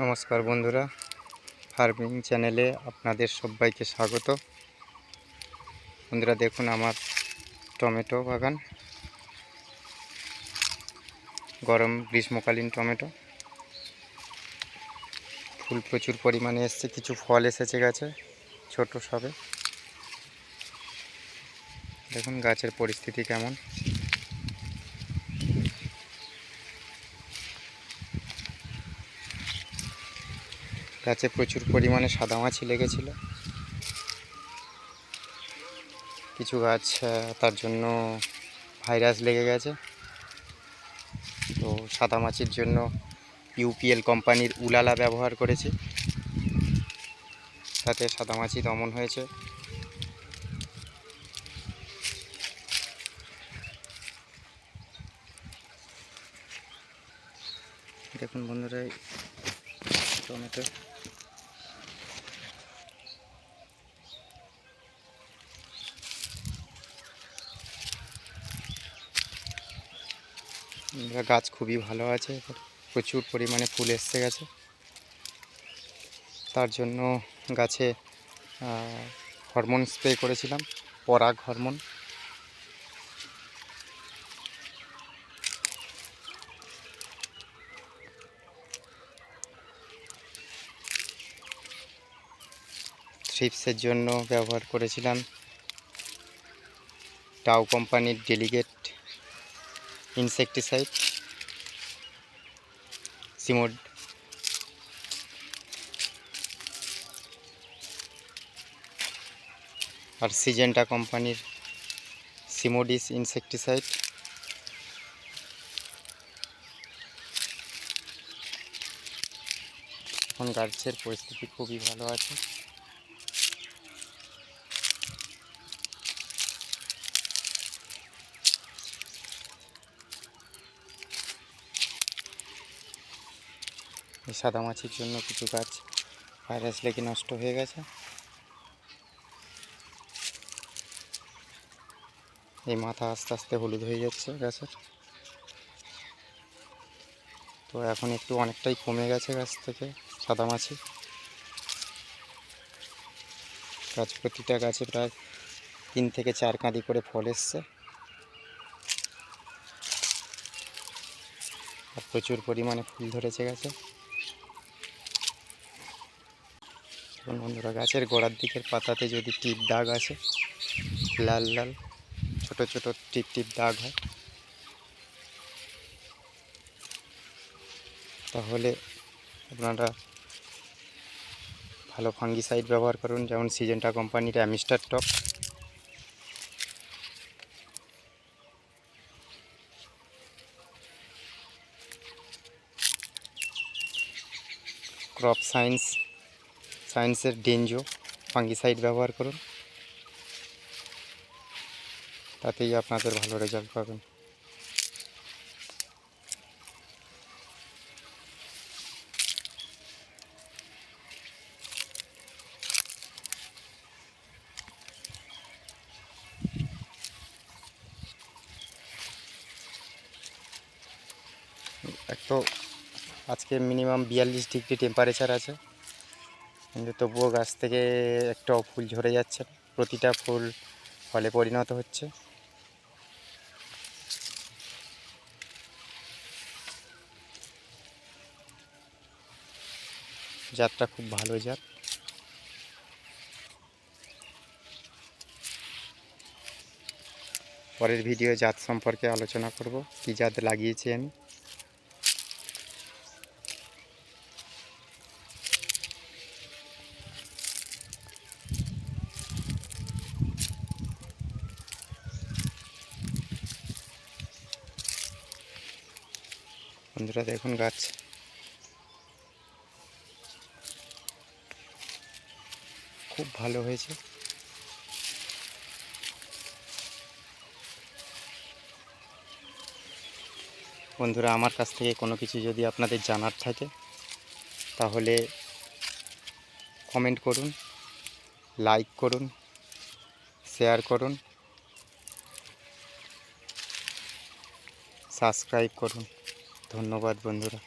নমস্কার বন্ধুরা, ফার্মিং চ্যানেলে আপনাদের সবাইকে স্বাগত। বন্ধুরা দেখুন আমার টমেটো বাগান, গরম গ্রীষ্মকালীন টমেটো। ফুল প্রচুর পরিমাণে এসছে, কিছু ফল এসেছে গাছে, ছোট সবে। দেখুন গাছের পরিস্থিতি কেমন। গাছে প্রচুর পরিমাণে সাদামাছি লেগেছিল। কিছু গাছ তার জন্য ভাইরাস লেগে গেছে। তো সাদামাছির জন্য ইউপিএল কোম্পানির উলালা ব্যবহার করেছি, তাতে সাদামাছি দমন হয়েছে। দেখুন বন্ধুরা টমেটো, গাছ খুবই ভালো আছে, প্রচুর পরিমাণে ফুল এসছে গাছে। তার জন্য গাছে হরমোন স্প্রে করেছিলাম, পরাগ হরমোন। থ্রিপসের জন্য ব্যবহার করেছিলাম টাও কোম্পানির ডেলিগেট ইনসেকটিসাইড সিমোড। আর সিজেন্টা কোম্পানির সিমোডিস ইনসেকটিসাইড। এখন গাছের পরিস্থিতি খুবই ভালো আছে। এই সাদামাছির জন্য কিছু গাছ ভাইরাস লেগে নষ্ট হয়ে গেছে। এই মাথা আস্তে আস্তে হলুদ হয়ে যাচ্ছে গাছের। তো এখন একটু অনেকটাই কমে গেছে গাছ থেকে সাদামাছি। গাছ প্রতিটা গাছে প্রায় 3 থেকে 4 কাঁদি করে ফল এসছে, আর প্রচুর পরিমাণে ফুল ধরেছে গাছে। বন্ধুরা গাছের গোড়ার দিকের পাতাতে যদি টিপ দাগ আসে, লাল লাল ছোট ছোট টিপ টিপ দাগ হয়, তাহলে আপনারা ভালো ফাঙ্গিসাইড ব্যবহার করুন, যেমন সিজেন্টা কোম্পানির অ্যামিস্টার টপ। ক্রপ সায়েন্সের ডেঞ্জো ফাঙ্গিসাইড ব্যবহার করুন, তাতেই আপনাদের ভালো রেজাল্ট পাবেন। এক তো আজকে মিনিমাম 42 ডিগ্রি টেম্পারেচার আছে, কিন্তু তবুও গাছ থেকে একটাও ফুল ঝরে যাচ্ছে না, প্রতিটা ফুল ফলে পরিণত হচ্ছে। জাতটা খুব ভালো জাত। পরের ভিডিও জাত সম্পর্কে আলোচনা করব, কী জাত লাগিয়েছি আমি। বন্ধুরা দেখুন গাছ খুব ভালো হয়েছে। বন্ধুরা আমার কাছ থেকে কোনো কিছু যদি আপনাদের জানার থাকে, তাহলে কমেন্ট করুন, লাইক করুন, শেয়ার করুন, সাবস্ক্রাইব করুন। ধন্যবাদ বন্ধুরা।